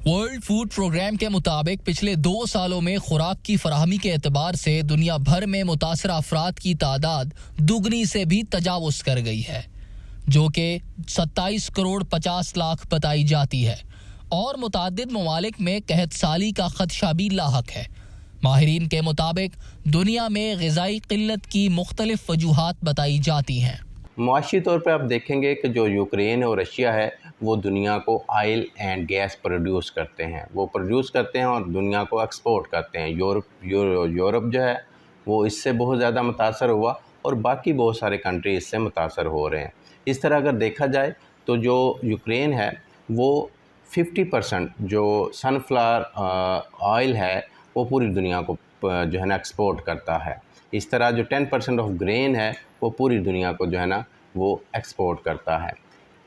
World food programme کے مطابق پچھلے 2 سالوں میں خوراک کی فراہمی کے اعتبار سے دنیا بھر میں متاثرہ افراد کی تعداد دگنی سے بھی تجاوز کر گئی ہے، جو کہ 27 کروڑ 50 لاکھ بتائی جاتی ہے، اور متعدد ممالک میں قحط سالی کا خدشہ بھی لاحق ہے۔ ماہرین کے مطابق دنیا میں غذائی قلت کی مختلف وجوہات بتائی جاتی ہیں۔ معاشی طور پہ آپ دیکھیں گے کہ جو یوکرین اور رشیا ہے وہ دنیا کو آئل اینڈ گیس پروڈیوس کرتے ہیں، اور دنیا کو ایکسپورٹ کرتے ہیں۔ یورپ جو ہے وہ اس سے بہت زیادہ متاثر ہوا، اور باقی بہت سارے کنٹری اس سے متاثر ہو رہے ہیں۔ اس طرح اگر دیکھا جائے تو جو یوکرین ہے وہ 50% جو سن فلاور آئل ہے وہ پوری دنیا کو جو ہے نا ایکسپورٹ کرتا ہے۔ اس طرح جو 10% آف گرین ہے وہ پوری دنیا کو جو ہے نا وہ ایکسپورٹ کرتا ہے۔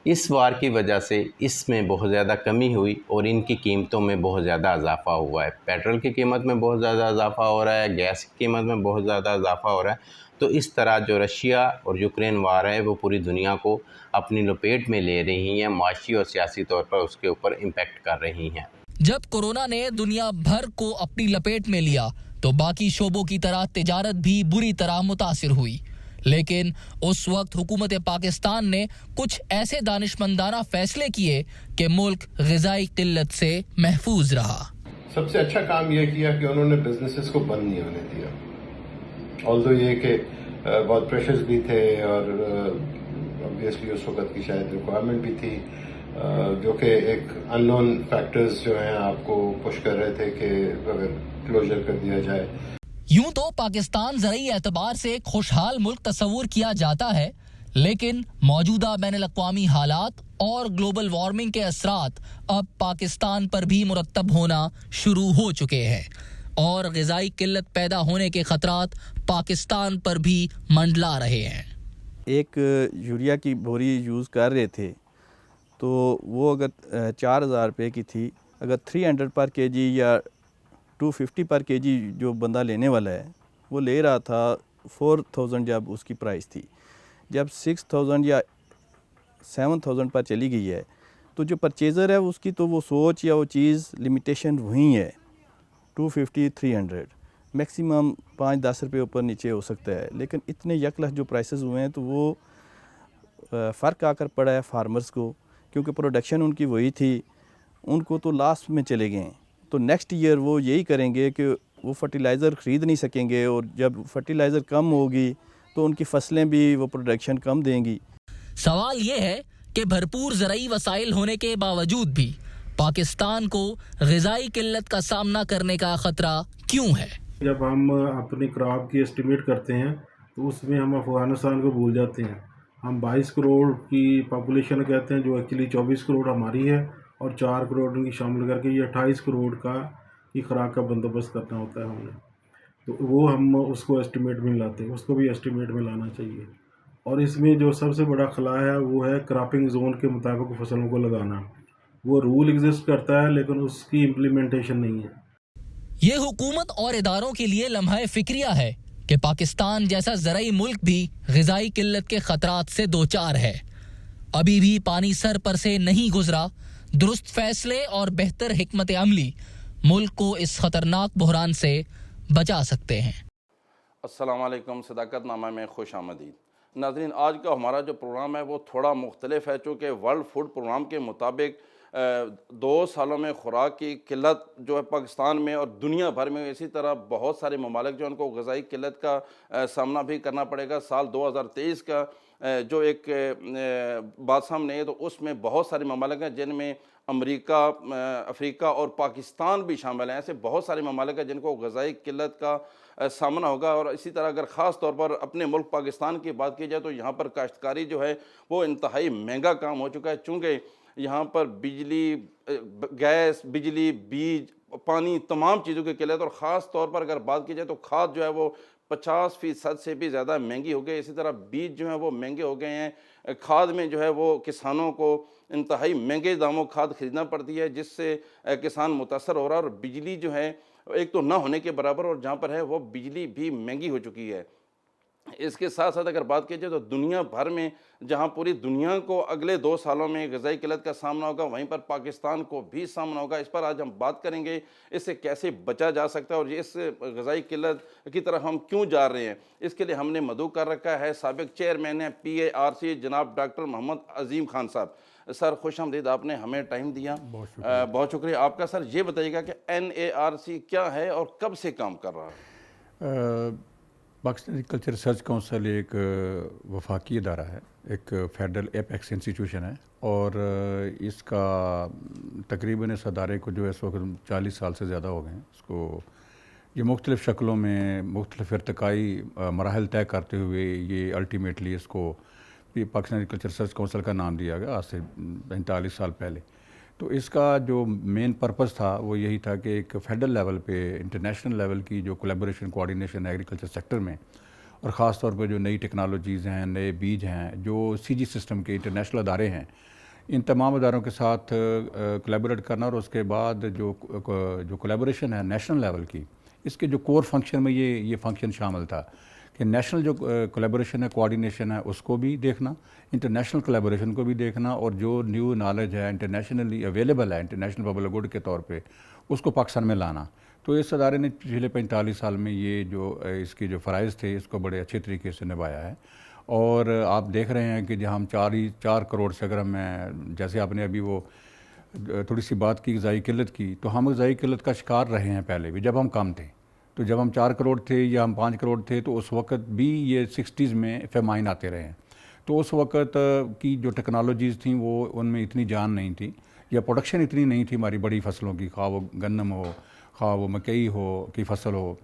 اس وار کی وجہ سے اس میں بہت زیادہ کمی ہوئی اور ان کی قیمتوں میں بہت زیادہ اضافہ ہوا ہے۔ پیٹرول کی قیمت میں بہت زیادہ اضافہ ہو رہا ہے، گیس کی قیمت میں بہت زیادہ اضافہ ہو رہا ہے۔ تو اس طرح جو رشیا اور یوکرین وار ہے وہ پوری دنیا کو اپنی لپیٹ میں لے رہی ہیں، معاشی اور سیاسی طور پر اس کے اوپر امپیکٹ کر رہی ہیں۔ جب کورونا نے دنیا بھر کو اپنی لپیٹ میں لیا تو باقی شعبوں کی طرح تجارت بھی بری طرح متاثر ہوئی، لیکن اس وقت حکومت پاکستان نے کچھ ایسے دانشمندانہ فیصلے کیے کہ ملک غذائی قلت سے محفوظ رہا۔ سب سے اچھا کام یہ کیا کہ انہوں نے بزنسز کو بند نہیں ہونے دیا، آلدو یہ کہ بہت پریشرز بھی تھے اور obviously اس وقت کی شاید ریکوائرمنٹ بھی تھی، جو کہ ایک ان نون فیکٹرز جو ہیں آپ کو پش کر رہے تھے کہ اگر کلوزر کر دیا جائے۔ یوں تو پاکستان زرعی اعتبار سے ایک خوشحال ملک تصور کیا جاتا ہے، لیکن موجودہ بین الاقوامی حالات اور گلوبل وارمنگ کے اثرات اب پاکستان پر بھی مرتب ہونا شروع ہو چکے ہیں، اور غذائی قلت پیدا ہونے کے خطرات پاکستان پر بھی منڈلا رہے ہیں۔ ایک یوریا کی بوری یوز کر رہے تھے تو وہ اگر 4,000 روپے کی تھی، اگر 300 پر کے جی یا 250 پر کے جی جو بندہ لینے والا ہے وہ لے رہا تھا 4,000 جب اس کی پرائس تھی، جب 6,000 یا 7,000 پر چلی گئی ہے تو جو پرچیزر ہے اس کی تو وہ سوچ یا وہ چیز لمیٹیشن وہی ہے 250 300 میکسیمم 5-10 روپے اوپر نیچے ہو سکتا ہے، لیکن اتنے یکلخ جو پرائسز ہوئے ہیں تو وہ فرق آ کر پڑا ہے فارمرز کو، کیونکہ پروڈکشن ان کی وہی تھی، ان کو تو لاسٹ میں چلے گئے ہیں۔ تو نیکسٹ ایئر وہ یہی کریں گے کہ وہ فرٹیلائزر خرید نہیں سکیں گے، اور جب فرٹیلائزر کم ہوگی تو ان کی فصلیں بھی وہ پروڈکشن کم دیں گی۔ سوال یہ ہے کہ بھرپور زرعی وسائل ہونے کے باوجود بھی پاکستان کو غذائی قلت کا سامنا کرنے کا خطرہ کیوں ہے؟ جب ہم اپنی کراپ کی اسٹیمیٹ کرتے ہیں تو اس میں ہم افغانستان کو بھول جاتے ہیں۔ ہم 22 کروڑ کی پاپولیشن کہتے ہیں، جو ایکچولی 24 کروڑ ہماری ہے، اور 4 کروڑ کی شامل کر کے یہ 28 کروڑ کی خوراک کا بندوبست کرنا ہوتا ہے ہم نے، تو وہ ہم اس کو اسٹیمیٹ میں لاتے ہیں، اس کو بھی اسٹیمیٹ میں لانا چاہیے۔ اور اس میں جو سب سے بڑا خلا ہے وہ ہے کراپنگ زون کے مطابق فصلوں کو لگانا۔ وہ رول ایگزسٹ کرتا ہے لیکن اس کی امپلیمنٹیشن نہیں ہے۔ یہ حکومت اور اداروں کے لیے لمحہ فکریہ ہے کہ پاکستان جیسا زرعی ملک بھی غذائی قلت کے خطرات سے دوچار ہے۔ ابھی بھی پانی سر پر سے نہیں گزرا۔ درست فیصلے اور بہتر حکمت عملی ملک کو اس خطرناک بحران سے بچا سکتے ہیں۔ السلام علیکم، صداقت نامہ میں خوش آمدید۔ ناظرین، آج کا ہمارا جو پروگرام ہے وہ تھوڑا مختلف ہے، چونکہ ورلڈ فوڈ پروگرام کے مطابق 2 سالوں میں خوراک کی قلت جو ہے پاکستان میں اور دنیا بھر میں، اسی طرح بہت سارے ممالک جو ان کو غذائی قلت کا سامنا بھی کرنا پڑے گا۔ سال 2023 کا جو ایک بات سامنے ہے تو اس میں بہت سارے ممالک ہیں جن میں امریکہ، افریقہ اور پاکستان بھی شامل ہیں۔ ایسے بہت سارے ممالک ہیں جن کو غذائی قلت کا سامنا ہوگا، اور اسی طرح اگر خاص طور پر اپنے ملک پاکستان کی بات کی جائے تو یہاں پر کاشتکاری جو ہے وہ انتہائی مہنگا کام ہو چکا ہے، چونکہ یہاں پر بجلی، گیس، بجلی، بیج، پانی، تمام چیزوں کی قلت، اور خاص طور پر اگر بات کی جائے تو کھاد جو ہے وہ 50% سے بھی زیادہ مہنگی ہو گئی۔ اسی طرح بیج جو ہیں وہ مہنگے ہو گئے ہیں، کھاد میں جو ہے وہ کسانوں کو انتہائی مہنگے داموں کھاد خریدنا پڑتی ہے، جس سے کسان متاثر ہو رہا ہے، اور بجلی جو ہے ایک تو نہ ہونے کے برابر، اور جہاں پر ہے وہ بجلی بھی مہنگی ہو چکی ہے۔ اس کے ساتھ ساتھ اگر بات کی جائے تو دنیا بھر میں جہاں پوری دنیا کو اگلے 2 سالوں میں غذائی قلت کا سامنا ہوگا، وہیں پر پاکستان کو بھی سامنا ہوگا۔ اس پر آج ہم بات کریں گے، اس سے کیسے بچا جا سکتا ہے اور اس غذائی قلت کی طرف ہم کیوں جا رہے ہیں۔ اس کے لیے ہم نے مدعو کر رکھا ہے سابق چیئرمین ہے PARC جناب ڈاکٹر محمد عظیم خان صاحب۔ سر خوش آمدید، آپ نے ہمیں ٹائم دیا، بہت شکریہ آپ کا۔ سر یہ بتائیے گا کہ NARC کیا ہے اور کب سے کام کر رہا ہے؟ پاکستان ایگریکلچر ریسرچ کونسل ایک وفاقی ادارہ ہے، ایک فیڈرل ایپیکس انسٹیٹیوشن ہے، اور اس کا تقریباً اس ادارے کو جو اس وقت 40 سال سے زیادہ ہو گئے ہیں۔ اس کو یہ مختلف شکلوں میں مختلف ارتقائی مراحل طے کرتے ہوئے یہ الٹیمیٹلی اس کو پاکستان ایگریکلچر ریسرچ کونسل کا نام دیا گیا آج سے 45 سال پہلے۔ تو اس کا جو مین پرپس تھا وہ یہی تھا کہ ایک فیڈرل لیول پہ انٹرنیشنل لیول کی جو کولیبوریشن کوآرڈینیشن ایگریکلچر سیکٹر میں، اور خاص طور پہ جو نئی ٹیکنالوجیز ہیں، نئے بیج ہیں، جو CG سسٹم کے انٹرنیشنل ادارے ہیں، ان تمام اداروں کے ساتھ کولیبوریٹ کرنا، اور اس کے بعد جو کولیبوریشن ہے نیشنل لیول کی، اس کے جو کور فنکشن میں یہ فنکشن شامل تھا کہ نیشنل جو کولیبوریشن ہے، کوآرڈینیشن ہے، اس کو بھی دیکھنا، انٹرنیشنل کولیبوریشن کو بھی دیکھنا، اور جو نیو نالج ہے انٹرنیشنلی اویلیبل ہے انٹرنیشنل پبلک گڈ کے طور پہ، اس کو پاکستان میں لانا۔ تو اس ادارے نے پچھلے 45 سال میں یہ جو اس کی جو فرائض تھے اس کو بڑے اچھے طریقے سے نبھایا ہے۔ اور آپ دیکھ رہے ہیں کہ جہاں ہم 4 کروڑ سے، اگر ہم جیسے آپ نے ابھی وہ تھوڑی سی بات کی غذائی قلت کی، تو ہم غذائی قلت کا شکار رہے ہیں پہلے بھی جب ہم کم تھے۔ تو جب ہم 4 کروڑ تھے یا ہم 5 کروڑ تھے تو اس وقت بھی یہ 60s میں فیمائن آتے رہے ہیں۔ تو اس وقت کی جو ٹیکنالوجیز تھیں وہ ان میں اتنی جان نہیں تھی، یا پروڈکشن اتنی نہیں تھی ہماری بڑی فصلوں کی، خواہ وہ گندم ہو، خواہ وہ مکئی ہو کی فصل ہو،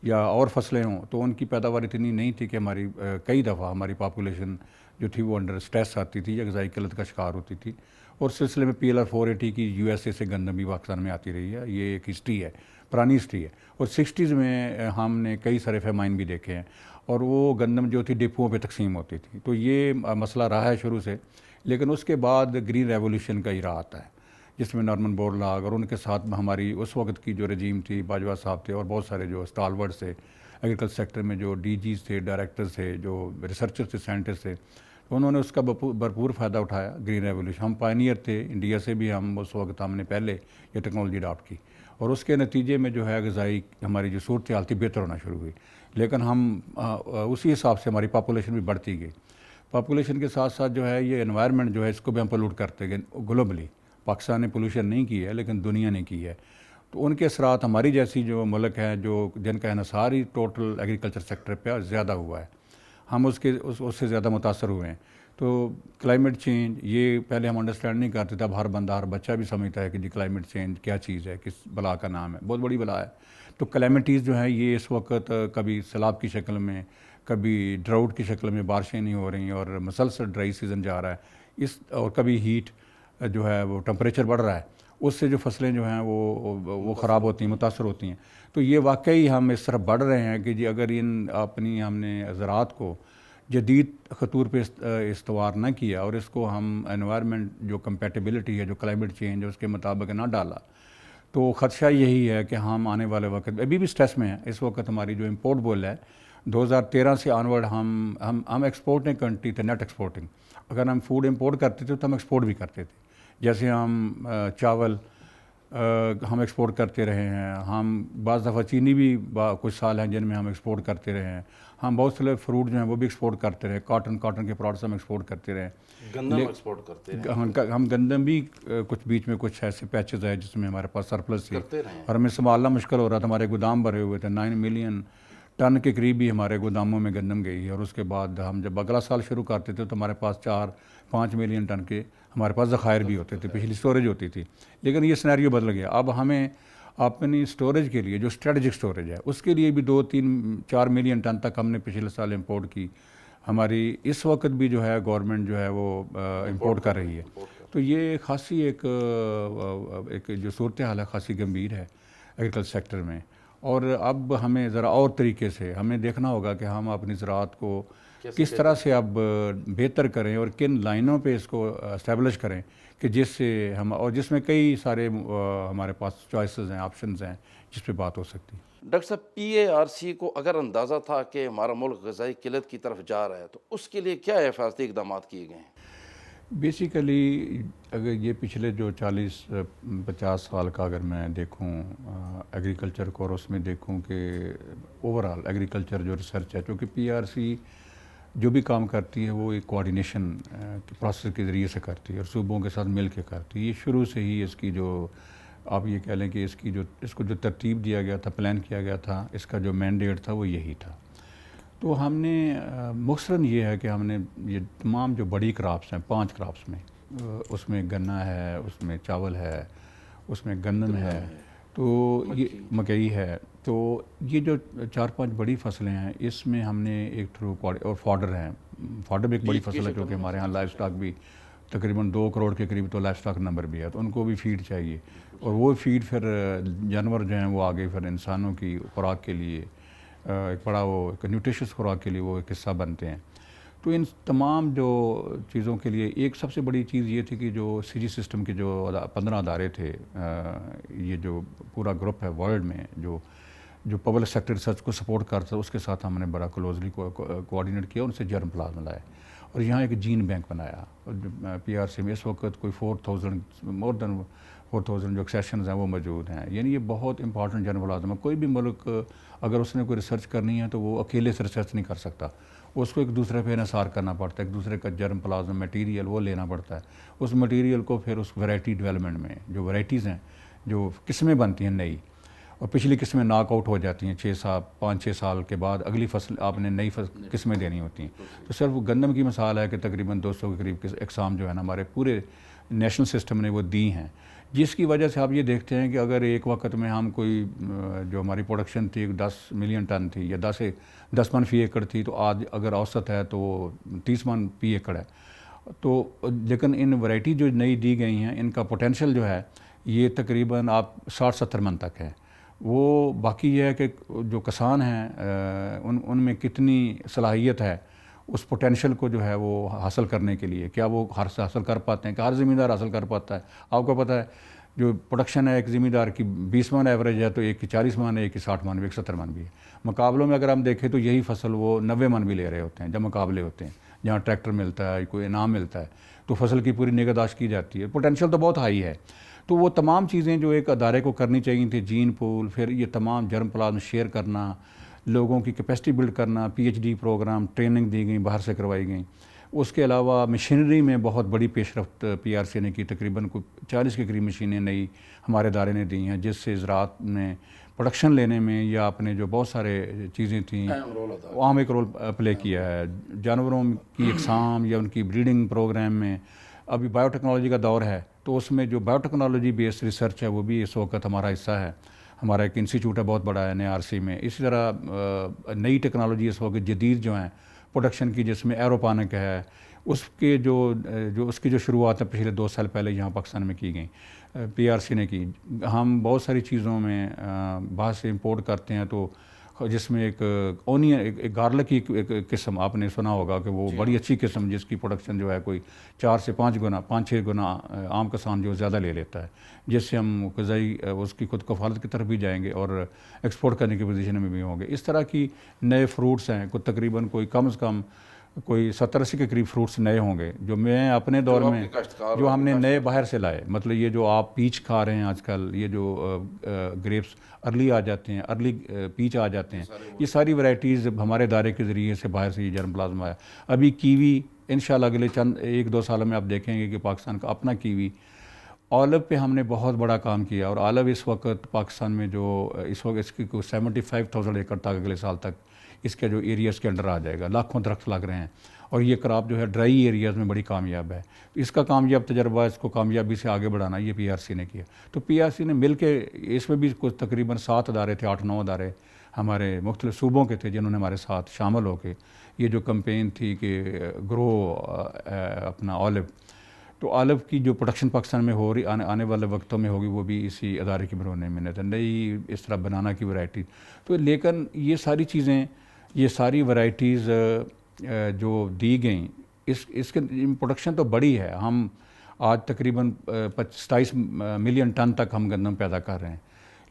یا اور فصلیں ہوں، تو ان کی پیداوار اتنی نہیں تھی کہ ہماری کئی دفعہ ہماری پاپولیشن جو تھی وہ انڈر سٹریس آتی تھی یا غذائی قلت کا شکار ہوتی تھی۔ اور سلسلے میں PLR 480 کی USA سے گندم بھی پاکستان میں آتی رہی ہے، یہ ایک ہسٹری ہے، پرانی ہسٹری ہے۔ اور 60s میں ہم نے کئی سارے فیمائن بھی دیکھے ہیں، اور وہ گندم جو تھی ڈپوؤں پہ تقسیم ہوتی تھی۔ تو یہ مسئلہ رہا ہے شروع سے، لیکن اس کے بعد گرین ریولوشن کا ایرا آتا ہے، جس میں نارمن بورلاگ اور ان کے ساتھ ہماری اس وقت کی جو رجیم تھی، باجوہ صاحب تھے، اور بہت سارے جو اسٹالورڈ تھے ایگریکلچر سیکٹر میں، جو DGs تھے، ڈائریکٹرز تھے، جو ریسرچر تھے، سائنٹسٹ تھے، انہوں نے اس کا بھرپور فائدہ اٹھایا۔ گرین ریولوشن، ہم پائنیئر تھے انڈیا سے بھی، ہم اس وقت ہم نے پہلے یہ ٹیکنالوجی اڈاپٹ کی، اور اس کے نتیجے میں جو ہے غذائی ہماری جو صورتحال تھی بہتر ہونا شروع ہوئی۔ لیکن ہم اسی حساب سے ہماری پاپولیشن بھی بڑھتی گئی۔ پاپولیشن کے ساتھ ساتھ جو ہے یہ انوائرمنٹ جو ہے اس کو بھی ہم پولوٹ کرتے گئے گلوبلی۔ پاکستان نے پولوشن نہیں کی ہے لیکن دنیا نے کی ہے۔ تو ان کے اثرات ہماری جیسی جو ملک ہیں جو جن کا انحصار ہی ٹوٹل ایگریکلچر سیکٹر پہ زیادہ ہوا ہے، ہم اس سے زیادہ متاثر ہوئے ہیں۔ تو کلائمیٹ چینج یہ پہلے ہم انڈرسٹینڈ نہیں کرتے تھے، اب ہر بندہ ہر بچہ بھی سمجھتا ہے کہ جی کلائمیٹ چینج کیا چیز ہے، کس بلا کا نام ہے، بہت بڑی بلا ہے۔ تو کلیمٹیز جو ہیں یہ اس وقت کبھی سیلاب کی شکل میں، کبھی ڈراؤٹ کی شکل میں، بارشیں نہیں ہو رہی اور مسلسل ڈرائی سیزن جا رہا ہے، اور کبھی ہیٹ جو ہے وہ ٹمپریچر بڑھ رہا ہے، اس سے جو فصلیں جو ہیں وہ خراب ہوتی ہیں، متاثر ہوتی ہیں۔ تو یہ واقعی ہم اس طرح بڑھ رہے ہیں کہ جی اگر ہم نے زراعت کو جدید خطور پہ استوار نہ کیا، اور اس کو ہم انوائرمنٹ جو کمپیٹیبلٹی ہے، جو کلائمیٹ چینج ہے، اس کے مطابق نہ ڈالا، تو خدشہ یہی ہے کہ ہم آنے والے وقت ابھی بھی سٹریس میں ہیں۔ اس وقت ہماری جو امپورٹ بول ہے 2013 سے آنورڈ ہم ایکسپورٹنگ کنٹری تھے، نیٹ ایکسپورٹنگ۔ اگر ہم فوڈ امپورٹ کرتے تھے تو ہم ایکسپورٹ بھی کرتے تھے، جیسے ہم چاول ہم ایکسپورٹ کرتے رہے ہیں، ہم بعض دفعہ چینی بھی کچھ سال ہیں جن میں ہم ایکسپورٹ کرتے رہے ہیں، ہم بہت سے فروٹ جو ہیں وہ بھی ایکسپورٹ کرتے رہے، کاٹن کے پروڈکٹس ہم ایکسپورٹ کرتے رہے، گندم ایکسپورٹ کرتے رہے، ہم گندم بھی کچھ بیچ میں کچھ ایسے پیچز ہے جس میں ہمارے پاس سرپلس تھی کرتے رہے، اور ہمیں سنبھالنا مشکل ہو رہا تھا، ہمارے گودام بھرے ہوئے تھے، 9 ملین ٹن کے قریب بھی ہمارے گوداموں میں گندم گئی ہے۔ اور اس کے بعد ہم جب اگلا سال شروع کرتے تھے تو ہمارے پاس 4-5 ملین ٹن کے ہمارے پاس ذخائر بھی ہوتے تھے، پچھلی سٹوریج ہوتی تھی۔ لیکن یہ سینیریو بدل گیا، اب ہمیں اپنی سٹوریج کے لیے جو اسٹریٹجک سٹوریج ہے اس کے لیے بھی 2-3-4 ملین ٹن تک ہم نے پچھلے سال امپورٹ کی۔ ہماری اس وقت بھی جو ہے گورنمنٹ جو ہے وہ امپورٹ کر رہی ہے۔ تو یہ خاصی ایک جو صورتحال ہے خاصی گمبھیر ہے ایگریکلچر سیکٹر میں، اور اب ہمیں ذرا اور طریقے سے ہمیں دیکھنا ہوگا کہ ہم اپنی زراعت کو کس طرح سے اب بہتر کریں اور کن لائنوں پہ اس کو اسٹیبلش کریں کہ جس سے اور جس میں کئی سارے ہمارے پاس چوائسز ہیں، آپشنز ہیں جس پہ بات ہو سکتی ہے۔ ڈاکٹر صاحب PARC کو اگر اندازہ تھا کہ ہمارا ملک غذائی قلت کی طرف جا رہا ہے تو اس کے لیے کیا حفاظتی اقدامات کیے گئے ہیں؟ بیسیکلی اگر یہ پچھلے جو 40-50 سال کا اگر میں دیکھوں ایگریکلچر کو، اور اس میں دیکھوں کہ اوورال ایگریکلچر جو ریسرچ ہے، چونکہ PRC جو بھی کام کرتی ہے وہ ایک کوآرڈینیشن کے پروسیس کے ذریعے سے کرتی ہے اور صوبوں کے ساتھ مل کے کرتی ہے. یہ شروع سے ہی اس کی جو آپ یہ کہہ لیں کہ اس کو جو ترتیب دیا گیا تھا، پلان کیا گیا تھا، اس کا جو مینڈیٹ تھا وہ یہی تھا. تو ہم نے مختصراً یہ ہے کہ ہم نے یہ تمام جو بڑی کراپس ہیں 5 کراپس میں، اس میں گنا ہے، اس میں چاول ہے، اس میں گندم ہے، تو یہ مکئی ہے، تو یہ جو 4-5 بڑی فصلیں ہیں اس میں ہم نے ایک تھرو اور فاڈر ہیں. فاڈر بھی ایک بڑی فصل ہے کیونکہ ہمارے ہاں لائف سٹاک بھی تقریباً 2 کروڑ کے قریب تو لائف سٹاک نمبر بھی ہے، تو ان کو بھی فیڈ چاہیے، اور وہ فیڈ پھر جانور جو ہیں وہ آگے پھر انسانوں کی خوراک کے لیے ایک بڑا وہ ایک نیوٹریشس خوراک کے لیے وہ ایک حصہ بنتے ہیں. تو ان تمام جو چیزوں کے لیے ایک سب سے بڑی چیز یہ تھی کہ جو CG سسٹم کے جو 15 ادارے تھے، یہ جو پورا گروپ ہے ورلڈ میں جو پبلک سیکٹر ریسرچ کو سپورٹ کرتا ہے، اس کے ساتھ ہم نے بڑا کلوزلی کوآرڈینیٹ کیا، ان سے جرم پلازما لائے اور یہاں ایک جین بینک بنایا. اور PRC میں اس وقت کوئی 4,000 جو ایکسیشنز ہیں وہ موجود ہیں. یعنی یہ بہت امپورٹنٹ جرم پلازما. کوئی بھی ملک اگر اس نے کوئی ریسرچ کرنی ہے تو وہ اکیلے سے ریسرچ نہیں کر سکتا، اس کو ایک دوسرے پہ انحصار کرنا پڑتا ہے، ایک دوسرے کا جرم پلازما میٹیریل وہ لینا پڑتا ہے. اس میٹیریل کو پھر اس ویرائٹی ڈیولپمنٹ میں جو ویرائٹیز ہیں، جو قسمیں بنتی ہیں نئی، اور پچھلی قسمیں ناک آؤٹ ہو جاتی ہیں 5-6 سال کے بعد، اگلی فصل آپ نے نئی قسمیں دینی ہوتی ہیں. تو صرف گندم کی مثال ہے کہ تقریباً 200 کے قریب اقسام جو ہے نا ہمارے پورے نیشنل سسٹم نے وہ دی ہیں، جس کی وجہ سے آپ یہ دیکھتے ہیں کہ اگر ایک وقت میں ہم کوئی جو ہماری پروڈکشن تھی 10 ملین ٹن تھی یا 10 من فی ایکڑ تھی، تو آج اگر اوسط ہے تو وہ 30 من فی ایکڑ ہے. تو لیکن ان ورائٹی جو نئی دی گئی ہیں ان کا پوٹینشیل جو ہے یہ تقریباً آپ 60-70 من تک ہے. وہ باقی یہ ہے کہ جو کسان ہیں ان میں کتنی صلاحیت ہے اس پوٹینشیل کو جو ہے وہ حاصل کرنے کے لیے، کیا وہ حاصل کر پاتے ہیں، کہ ہر زمیندار حاصل کر پاتا ہے. آپ کو پتہ ہے جو پروڈکشن ہے ایک زمیندار کی 20 من ایوریج ہے، تو ایک کی 40 من ہے، ایک کی 60 من بھی، ایک 70 من بھی ہے. مقابلوں میں اگر ہم دیکھیں تو یہی فصل وہ 90 من بھی لے رہے ہوتے ہیں جب مقابلے ہوتے ہیں، جہاں ٹریکٹر ملتا ہے، کوئی انعام ملتا ہے، تو فصل کی پوری نگہداشت کی جاتی ہے. پوٹینشیل تو بہت ہائی ہے. تو وہ تمام چیزیں جو ایک ادارے کو کرنی چاہیے تھی، جین پول، پھر یہ تمام جرم پلازما شیئر کرنا، لوگوں کی کیپیسٹی بلڈ کرنا، PhD پروگرام، ٹریننگ دی گئی، باہر سے کروائی گئیں. اس کے علاوہ مشینری میں بہت بڑی پیش رفت PRC نے کی، تقریباً کوئی 40 کے قریب مشینیں نئی ہمارے ادارے نے دی ہیں، جس سے زراعت میں پروڈکشن لینے میں یا اپنے جو بہت سارے چیزیں تھیں اہم ایک رول پلے کیا ہے. جانوروں کی اقسام یا ان کی بریڈنگ پروگرام میں ابھی بایو ٹیکنالوجی کا دور ہے، تو اس میں جو بایو ٹیکنالوجی بیسڈ ریسرچ ہے وہ بھی اس وقت ہمارا حصہ ہے. ہمارا ایک انسٹیٹیوٹ ہے بہت بڑا ہے NIRC میں. اسی طرح نئی ٹیکنالوجی اس وقت جدید جو ہیں پروڈکشن کی، جس میں ایروپانک ہے، اس کے جو اس کی جو شروعات ہے پچھلے 2 سال پہلے یہاں پاکستان میں کی گئیں، PRC نے کی. ہم بہت ساری چیزوں میں باہر سے امپورٹ کرتے ہیں، تو جس میں ایک اونین، ایک گارلک کی ایک قسم آپ نے سنا ہوگا کہ وہ بڑی اچھی قسم، جس کی پروڈکشن جو ہے کوئی 4 سے 5 گنا عام کسان جو زیادہ لے لیتا ہے، جس سے ہم غذائی اس کی خود کفالت کی طرف بھی جائیں گے اور ایکسپورٹ کرنے کی پوزیشن میں بھی ہوں گے. اس طرح کی نئے فروٹس ہیں، کوئی تقریباً کوئی کم از کم کوئی 70-80 کے قریب فروٹس نئے ہوں گے جو میں اپنے دور میں جو ہم نے نئے باہر سے لائے. مطلب یہ جو آپ پیچ کھا رہے ہیں آج کل، یہ جو گریپس ارلی آ جاتے ہیں، ارلی پیچ آ جاتے ہیں، یہ ساری ورائٹیز ہمارے ادارے کے ذریعے سے باہر سے یہ جرم پلازما آیا. ابھی کیوی انشاءاللہ اگلے 1-2 سالوں میں آپ دیکھیں گے کہ پاکستان کا اپنا کیوی. آلو پہ ہم نے بہت بڑا کام کیا، اور آلو اس وقت پاکستان میں جو اس وقت اس کی کوئی 75,000 ایکڑ تک اگلے سال تک اس کے جو ایریاز کے انڈر آ جائے گا. لاکھوں درخت لگ رہے ہیں، اور یہ کراپ جو ہے ڈرائی ایریاز میں بڑی کامیاب ہے. اس کا کامیاب تجربہ، اس کو کامیابی سے آگے بڑھانا یہ PRC نے کیا. تو PRC نے مل کے، اس میں بھی کچھ تقریباً 7 ادارے تھے، 8-9 ادارے ہمارے مختلف صوبوں کے تھے جنہوں نے ہمارے ساتھ شامل ہو کے یہ جو کمپین تھی کہ گرو اپنا آلو، تو آلو کی جو پروڈکشن پاکستان میں ہو رہی آنے والے وقتوں میں ہوگی، وہ بھی اسی ادارے کی برونے میں ہے. نئی اس طرح بنانا کی ورائٹی. تو لیکن یہ ساری چیزیں، یہ ساری ورائٹیز جو دی گئیں، اس کے پروڈکشن تو بڑی ہے. ہم آج تقریباً 27 ملین ٹن تک ہم گندم پیدا کر رہے ہیں،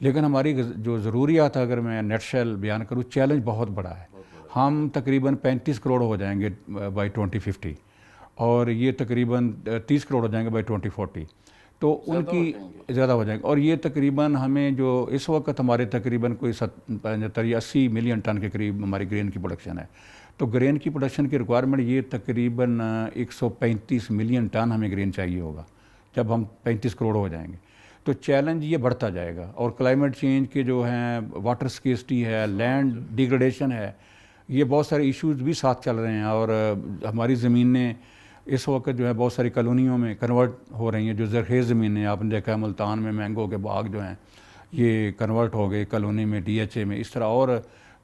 لیکن ہماری جو ضروریات اگر میں نیٹ شیل بیان کروں، چیلنج بہت بڑا ہے. ہم تقریباً 35 کروڑ ہو جائیں گے بائی 2050 اور یہ تقریباً 30 کروڑ ہو جائیں گے بائی 2040. تو ان کی زیادہ ہو جائیں گے، اور یہ تقریباً ہمیں جو اس وقت ہمارے تقریباً کوئی 75 یا 80 ملین ٹن کے قریب ہماری گرین کی پروڈکشن ہے. تو گرین کی پروڈکشن کی ریکوائرمنٹ یہ تقریباً 135 ملین ٹن ہمیں گرین چاہیے ہوگا جب ہم 35 کروڑ ہو جائیں گے. تو چیلنج یہ بڑھتا جائے گا، اور کلائمیٹ چینج کے جو ہیں واٹر سکیسٹی ہے، لینڈ ڈیگریڈیشن ہے، یہ بہت سارے ایشوز بھی ساتھ چل رہے ہیں. اور ہماری زمینیں اس وقت جو ہے بہت ساری کالونیوں میں کنورٹ ہو رہی ہیں. جو زرخیز زمینیں آپ نے دیکھا ہے ملتان میں مینگو کے باغ جو ہیں یہ کنورٹ ہو گئے کالونی میں، ڈی ایچ اے میں. اس طرح اور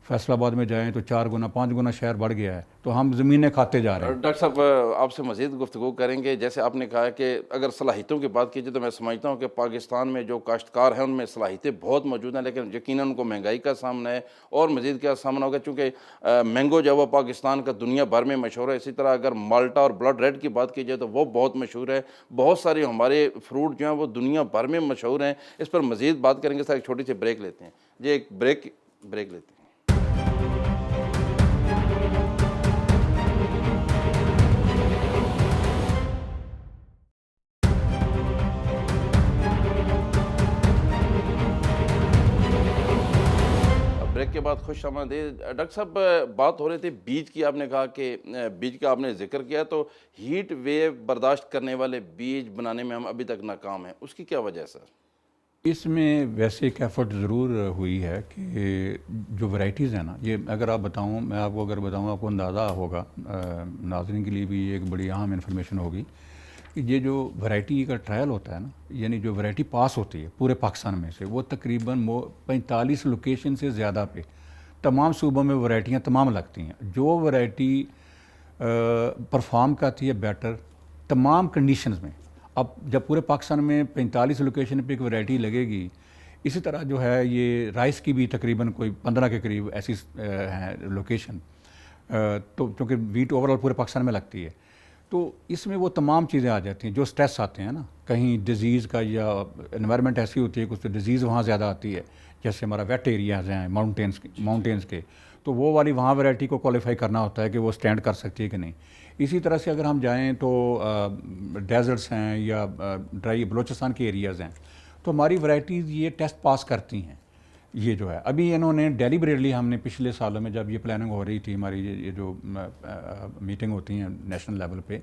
فیصل آباد میں جائیں تو 4 گنا 5 گنا شہر بڑھ گیا ہے. تو ہم زمینیں کھاتے جا رہے ہیں. ڈاکٹر صاحب آپ سے مزید گفتگو کریں گے. جیسے آپ نے کہا کہ اگر صلاحیتوں کی بات کیجیے تو میں سمجھتا ہوں کہ پاکستان میں جو کاشتکار ہیں ان میں صلاحیتیں بہت موجود ہیں، لیکن یقیناً ان کو مہنگائی کا سامنا ہے اور مزید کیا سامنا ہوگا، چونکہ مینگو جو ہے وہ پاکستان کا دنیا بھر میں مشہور ہے. اسی طرح اگر مالٹا اور بلڈ ریڈ کی بات کی جائے تو وہ بہت مشہور ہے. بہت سارے ہمارے فروٹ جو ہیں وہ دنیا بھر میں مشہور ہیں. اس پر مزید بات کریں گے. سر ایک چھوٹی سی بریک لیتے ہیں جی، ایک بریک لیتے ہیں. بریک کے بعد خوش آمدید. ڈاکٹر صاحب بات ہو رہی تھی بیج کی. آپ نے کہا کہ بیج کا آپ نے ذکر کیا، تو ہیٹ ویو برداشت کرنے والے بیج بنانے میں ہم ابھی تک ناکام ہیں. اس کی کیا وجہ ہے سر؟ اس میں ویسے ایک ایفرٹ ضرور ہوئی ہے کہ جو ورائٹیز ہیں نا، یہ اگر آپ بتاؤں، میں آپ کو اگر بتاؤں آپ کو اندازہ ہوگا، ناظرین کے لیے بھی ایک بڑی اہم انفارمیشن ہوگی کہ یہ جو ورائٹی کا ٹرائل ہوتا ہے نا، یعنی جو ورائٹی پاس ہوتی ہے پورے پاکستان میں سے، وہ تقریباً 45 لوکیشن سے زیادہ پہ تمام صوبوں میں ورائٹیاں تمام لگتی ہیں. جو ورائٹی پرفارم کرتی ہے بیٹر تمام کنڈیشنز میں. اب جب پورے پاکستان میں 45 لوکیشن پہ ایک ورائٹی لگے گی، اسی طرح جو ہے یہ رائس کی بھی تقریباً کوئی 15 کے قریب ایسی ہیں لوکیشن. تو چونکہ ویٹ اوور آل پورے پاکستان میں لگتی ہے، تو اس میں وہ تمام چیزیں آ جاتی ہیں جو سٹریس آتے ہیں نا، کہیں ڈیزیز کا یا انوائرمنٹ ایسی ہوتی ہے کہ اس سے ڈیزیز وہاں زیادہ آتی ہے. جیسے ہمارا ویٹ ایریاز ہیں ماؤنٹینس کے، تو وہ والی وہاں ورائٹی کو کوالیفائی کرنا ہوتا ہے کہ وہ سٹینڈ کر سکتی ہے کہ نہیں. اسی طرح سے اگر ہم جائیں تو ڈیزرٹس ہیں یا ڈرائی بلوچستان کے ایریاز ہیں، تو ہماری ورائٹیز یہ ٹیسٹ پاس کرتی ہیں. یہ جو ہے ابھی انہوں نے ڈیلیبریٹلی، ہم نے پچھلے سالوں میں جب یہ پلاننگ ہو رہی تھی ہماری، یہ جو میٹنگ ہوتی ہیں نیشنل لیول پہ،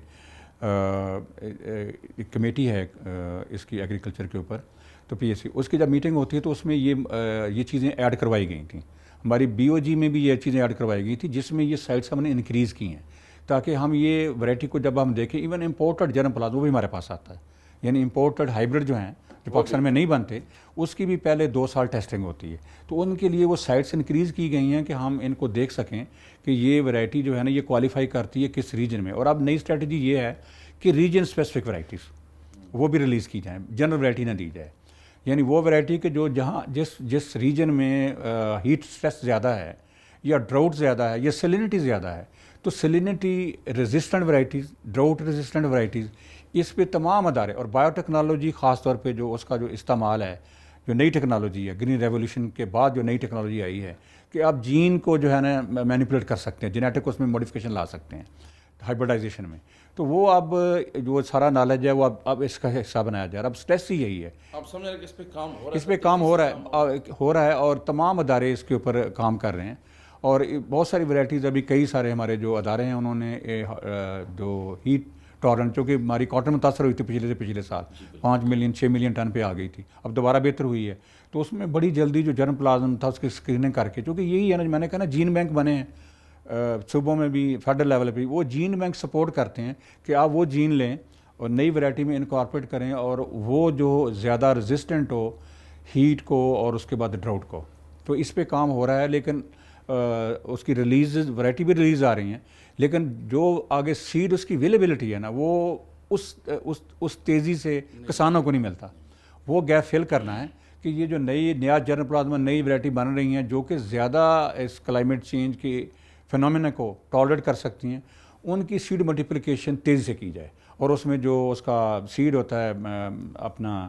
ایک کمیٹی ہے اس کی ایگریکلچر کے اوپر، تو پی ایس سی، اس کی جب میٹنگ ہوتی ہے تو اس میں یہ چیزیں ایڈ کروائی گئی تھیں. ہماری بی او جی میں بھی یہ چیزیں ایڈ کروائی گئی تھی، جس میں یہ سائٹس ہم نے انکریز کی ہیں تاکہ ہم یہ ورائٹی کو جب ہم دیکھیں. ایون امپورٹڈ جرم پلازم وہ بھی ہمارے پاس آتا ہے، یعنی امپورٹڈ ہائیبرڈ جو ہیں جو پاکستان میں نہیں بنتے، اس کی بھی پہلے 2 سال ٹیسٹنگ ہوتی ہے. تو ان کے لیے وہ سائٹس انکریز کی گئی ہیں کہ ہم ان کو دیکھ سکیں کہ یہ ورائٹی جو ہے نا یہ کوالیفائی کرتی ہے کس ریجن میں. اور اب نئی اسٹریٹجی یہ ہے کہ ریجن اسپیسیفک ورائٹیز وہ بھی ریلیز کی جائیں، جنرل ورائٹی نہ دی جائے. یعنی وہ ورائٹی کہ جو جہاں جس ریجن میں ہیٹ اسٹریس زیادہ ہے یا ڈراؤٹ زیادہ ہے یا سیلینٹی زیادہ ہے، تو salinity resistant varieties, drought resistant varieties, اس پہ تمام ادارے، اور بایو ٹیکنالوجی خاص طور پہ جو اس کا جو استعمال ہے، جو نئی ٹیکنالوجی ہے، گرین ریولیوشن کے بعد جو نئی ٹیکنالوجی آئی ہے کہ آپ جین کو جو ہے نا مینیپولیٹ کر سکتے ہیں، جینیٹک اس میں موڈیفیکیشن لا سکتے ہیں ہائبرڈائزیشن میں. تو وہ اب جو سارا نالج ہے وہ اب اس کا حصہ بنایا جا رہا ہے. اب اسٹریس ہی یہی ہے، آپ سمجھ رہے ہیں کہ اس پہ کام ہو رہا ہے؟ اس پہ کام ہو رہا ہے اور تمام ادارے اس کے اوپر کام کر رہے ہیں. اور بہت ساری ورائٹیز ابھی کئی سارے ہمارے جو ادارے ہیں انہوں نے جو ہیٹ ٹورنٹ، چونکہ ہماری کاٹن متاثر ہوئی تھی پچھلے سال 5 ملین 6 ملین ٹن پہ آ گئی تھی، اب دوبارہ بہتر ہوئی ہے. تو اس میں بڑی جلدی جو جرم پلازم تھا اس کی اسکریننگ کر کے، چونکہ یہی ہے نا میں نے کہا نا جین بینک بنے ہیں صوبوں میں بھی، فیڈرل لیول پہ وہ جین بینک سپورٹ کرتے ہیں کہ آپ وہ جین لیں اور نئی ورائٹی میں انکارپوریٹ کریں، اور وہ جو زیادہ ریزسٹنٹ ہو ہیٹ کو اور اس کے بعد ڈراؤٹ کو. تو اس پہ کام ہو رہا ہے، لیکن اس کی ورائٹی بھی ریلیز آ رہی ہیں، لیکن جو آگے سیڈ اس کی اویلیبلٹی ہے نا وہ اس تیزی سے کسانوں کو نہیں ملتا. وہ گیپ فل کرنا ہے کہ یہ جو نیا جرم پلازما نئی ورائٹی بن رہی ہیں جو کہ زیادہ اس کلائمیٹ چینج کے فینومینا کو ٹالریٹ کر سکتی ہیں، ان کی سیڈ ملٹیپلیکیشن تیزی سے کی جائے. اور اس میں جو اس کا سیڈ ہوتا ہے اپنا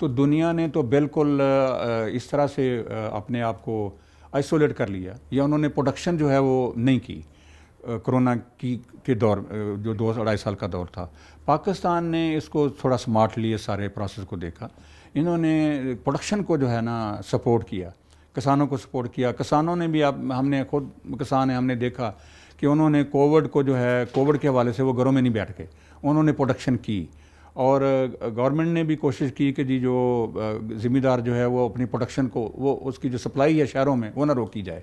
تو دنیا نے تو بالکل اس طرح سے اپنے آپ کو آئسولیٹ کر لیا، یا انہوں نے پروڈکشن جو ہے وہ نہیں کی کرونا کے دور جو 2-2.5 سال کا دور تھا۔ پاکستان نے اس کو تھوڑا سمارٹلی سارے پروسیس کو دیکھا، انہوں نے پروڈکشن کو جو ہے نا سپورٹ کیا، کسانوں کو سپورٹ کیا۔ کسانوں نے بھی، ہم نے خود کسان ہیں، ہم نے دیکھا کہ انہوں نے کووڈ کو جو ہے، کووڈ کے حوالے سے وہ گھروں میں نہیں بیٹھ کے، انہوں نے پروڈکشن کی، اور گورنمنٹ نے بھی کوشش کی کہ جی جو ذمہ دار جو ہے وہ اپنی پروڈکشن کو، وہ اس کی جو سپلائی ہے شہروں میں وہ نہ روکی جائے،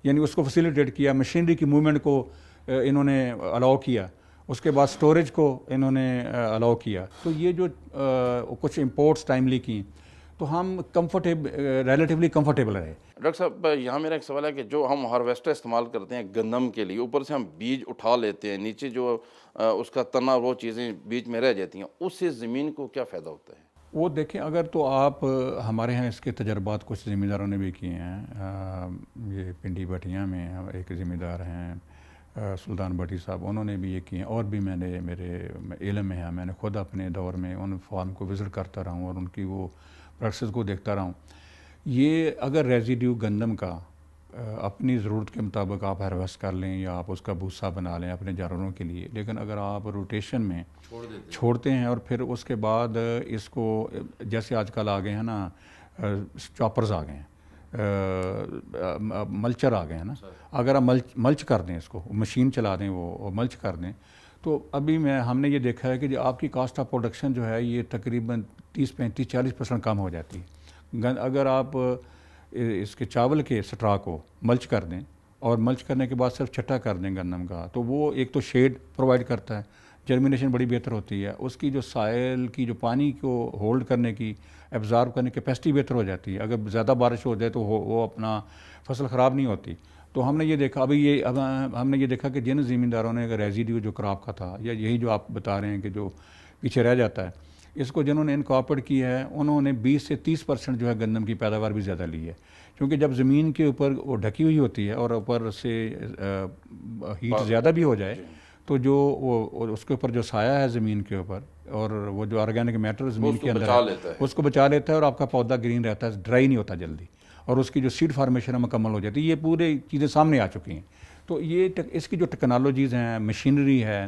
یعنی اس کو فیسیلیٹیٹ کیا، مشینری کی موومنٹ کو انہوں نے الاؤ کیا، اس کے بعد سٹوریج کو انہوں نے الاؤ کیا۔ تو یہ جو کچھ امپورٹس ٹائملی کی تو ہم ریلیٹیولی کمفرٹیبل رہے۔ ڈاکٹر صاحب یہاں میرا ایک سوال ہے کہ جو ہم ہارویسٹر استعمال کرتے ہیں گندم کے لیے، اوپر سے ہم بیج اٹھا لیتے ہیں، نیچے جو اس کا تنا، وہ چیزیں بیچ میں رہ جاتی ہیں، اس سے زمین کو کیا فائدہ ہوتا ہے؟ وہ دیکھیں، اگر تو آپ ہمارے ہاں اس کے تجربات کچھ ذمہ داروں نے بھی کیے ہیں، یہ پنڈی بٹیاں میں ایک ذمہ دار ہیں سلطان بٹی صاحب، انہوں نے بھی یہ کیے ہیں، اور بھی میں نے، میرے علم میں ہے، میں نے خود اپنے دور میں ان فارم کو وزٹ کرتا رہا ہوں اور ان کی وہ پریکٹسز کو دیکھتا رہا ہوں۔ یہ اگر ریزیڈیو گندم کا اپنی ضرورت کے مطابق آپ ہارویسٹ کر لیں یا آپ اس کا بھوسا بنا لیں اپنے جانوروں کے لیے، لیکن اگر آپ روٹیشن میں چھوڑتے ہیں اور پھر اس کے بعد اس کو، جیسے آج کل آ گئے ہیں نا چاپرز آ گئے ہیں، ملچر آ گئے ہیں نا، اگر آپ ملچ کر دیں، اس کو مشین چلا دیں وہ ملچ کر دیں، تو ابھی ہم نے یہ دیکھا ہے کہ جو آپ کی کاسٹ آف پروڈکشن جو ہے یہ تقریباً 30-35-40% کم ہو جاتی ہے اگر آپ اس کے چاول کے سٹرا کو ملچ کر دیں، اور ملچ کرنے کے بعد صرف چھٹا کر دیں گندم کا، تو وہ ایک تو شیڈ پرووائڈ کرتا ہے، جرمینیشن بڑی بہتر ہوتی ہے، اس کی جو سائل کی جو پانی کو ہولڈ کرنے کی، ایبزارب کرنے کی کیپیسٹی بہتر ہو جاتی ہے، اگر زیادہ بارش ہو جائے تو وہ اپنا فصل خراب نہیں ہوتی۔ تو ہم نے یہ دیکھا، ہم نے یہ دیکھا کہ جن زمینداروں نے اگر ریزیڈیو جو کراپ کا تھا، یا یہی جو آپ بتا رہے ہیں کہ جو پیچھے رہ جاتا ہے، اس کو جنہوں نے انکارپوریٹ کیا ہے، انہوں نے 20 سے 30% جو ہے گندم کی پیداوار بھی زیادہ لی ہے، کیونکہ جب زمین کے اوپر وہ ڈھکی ہوئی ہوتی ہے اور اوپر سے ہیٹ زیادہ بھی ہو جائے، تو جو وہ اس کے اوپر جو سایہ ہے زمین کے اوپر، اور وہ جو آرگینک میٹر زمین کے اندر ہے اس کو بچا لیتا ہے، اور آپ کا پودا گرین رہتا ہے، ڈرائی نہیں ہوتا جلدی، اور اس کی جو سیڈ فارمیشن ہے مکمل ہو جاتی ہے۔ یہ پورے چیزیں سامنے آ چکی ہیں۔ تو یہ اس کی جو ٹیکنالوجیز ہیں، مشینری ہے،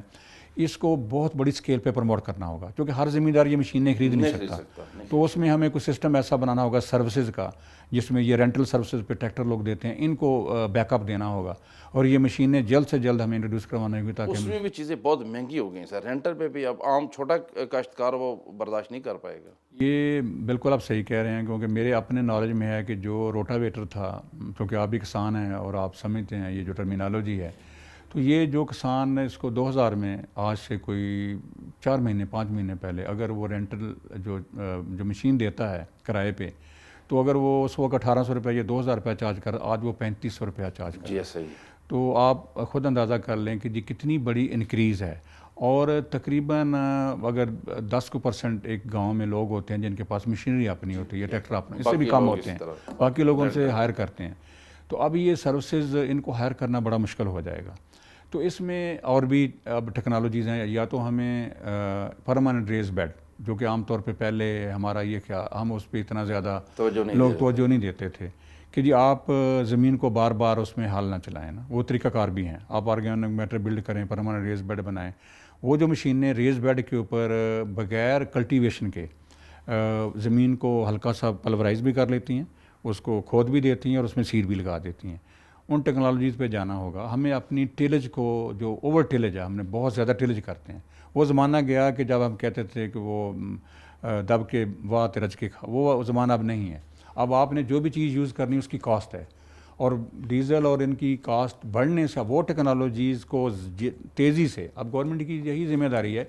اس کو بہت بڑی سکیل پہ پروموٹ کرنا ہوگا، کیونکہ ہر زمیندار یہ مشینیں خرید نہیں سکتا۔ تو اس میں ہمیں کوئی سسٹم ایسا بنانا ہوگا سروسز کا، جس میں یہ رینٹل سروسز پہ ٹریکٹر لوگ دیتے ہیں، ان کو بیک اپ دینا ہوگا، اور یہ مشینیں جلد سے جلد ہمیں انٹروڈیوس کروانا ہوگی، تاکہ اس میں بھی چیزیں بہت مہنگی ہو گئی ہیں سر، رینٹل پہ بھی اب عام چھوٹا کاشتکار وہ برداشت نہیں کر پائے گا۔ یہ بالکل آپ صحیح کہہ رہے ہیں، کیونکہ میرے اپنے نالج میں ہے کہ جو روٹاویٹر تھا، کیونکہ آپ بھی کسان ہیں اور آپ سمجھتے ہیں یہ جو ٹرمینالوجی ہے، تو یہ جو کسان اس کو 2000 میں، آج سے کوئی 4 مہینے 5 مہینے پہلے، اگر وہ رینٹل جو مشین دیتا ہے کرائے پہ، تو اگر وہ اس وقت 1800 روپے یا 2000 روپے چارج کر، آج وہ 3500 روپیہ چارج کر، جی صحیح۔ تو آپ خود اندازہ کر لیں کہ جی کتنی بڑی انکریز ہے، اور تقریباً اگر 10% ایک گاؤں میں لوگ ہوتے ہیں جن کے پاس مشینری اپنی ہوتی ہے، ٹریکٹر اپنا، اس سے بھی کم ہوتے ہیں، باقی لوگوں سے ہائر کرتے ہیں، تو اب یہ سروسز ان کو ہائر کرنا بڑا مشکل ہو جائے گا۔ تو اس میں اور بھی اب ٹیکنالوجیز ہیں، یا تو ہمیں پرماننٹ ریز بیڈ، جو کہ عام طور پہ پہلے ہمارا یہ کیا، ہم اس پہ اتنا زیادہ لوگ توجہ نہیں دیتے تھے کہ جی آپ زمین کو بار بار اس میں ہل نہ چلائیں نا، وہ طریقہ کار بھی ہیں، آپ آرگینک میٹر بلڈ کریں، پرماننٹ ریز بیڈ بنائیں۔ وہ جو مشینیں ریز بیڈ کے اوپر بغیر کلٹیویشن کے زمین کو ہلکا سا پلورائز بھی کر لیتی ہیں، اس کو کھود بھی دیتی ہیں، اور اس میں سیڈ بھی لگا دیتی ہیں، ان ٹیکنالوجیز پہ جانا ہوگا ہمیں۔ اپنی ٹیلج کو، جو اوور ٹیلج ہے، ہم نے بہت زیادہ ٹیلج کرتے ہیں، وہ زمانہ گیا کہ جب ہم کہتے تھے کہ وہ دب کے وات رج کے کھا، وہ زمانہ اب نہیں ہے۔ اب آپ نے جو بھی چیز یوز کرنی اس کی کاسٹ ہے، اور ڈیزل اور ان کی کاسٹ بڑھنے سے وہ ٹیکنالوجیز کو تیزی سے، اب گورنمنٹ کی یہی ذمہ داری ہے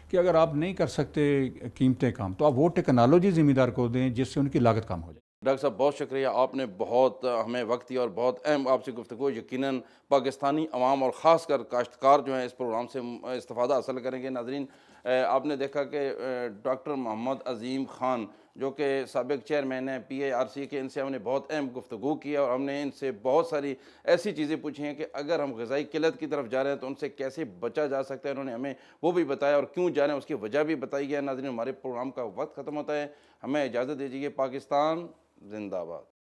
کہ اگر آپ نہیں کر سکتے قیمتیں کم، تو آپ وہ ٹیکنالوجی ذمہ دار کو دیں جس سے ان کی لاگت کم ہو جائے۔ ڈاکٹر صاحب بہت شکریہ، آپ نے بہت ہمیں وقت دیا اور بہت اہم آپ سے گفتگو، یقیناً پاکستانی عوام اور خاص کر کاشتکار جو ہیں اس پروگرام سے استفادہ حاصل کریں گے۔ ناظرین، آپ نے دیکھا کہ ڈاکٹر محمد عظیم خان جو کہ سابق چیئرمین ہیں PIRC کے، ان سے ہم نے بہت اہم گفتگو کی اور ہم نے ان سے بہت ساری ایسی چیزیں پوچھی ہیں کہ اگر ہم غذائی قلت کی طرف جا رہے ہیں تو ان سے کیسے بچا جا سکتا ہے، انہوں نے ہمیں وہ بھی بتایا اور کیوں جا رہے ہیں اس کی وجہ بھی بتائی ہے۔ ناظرین، ہمارے پروگرام کا وقت ختم ہوتا ہے، ہمیں اجازت دیجیے۔ پاکستان زندہ باد۔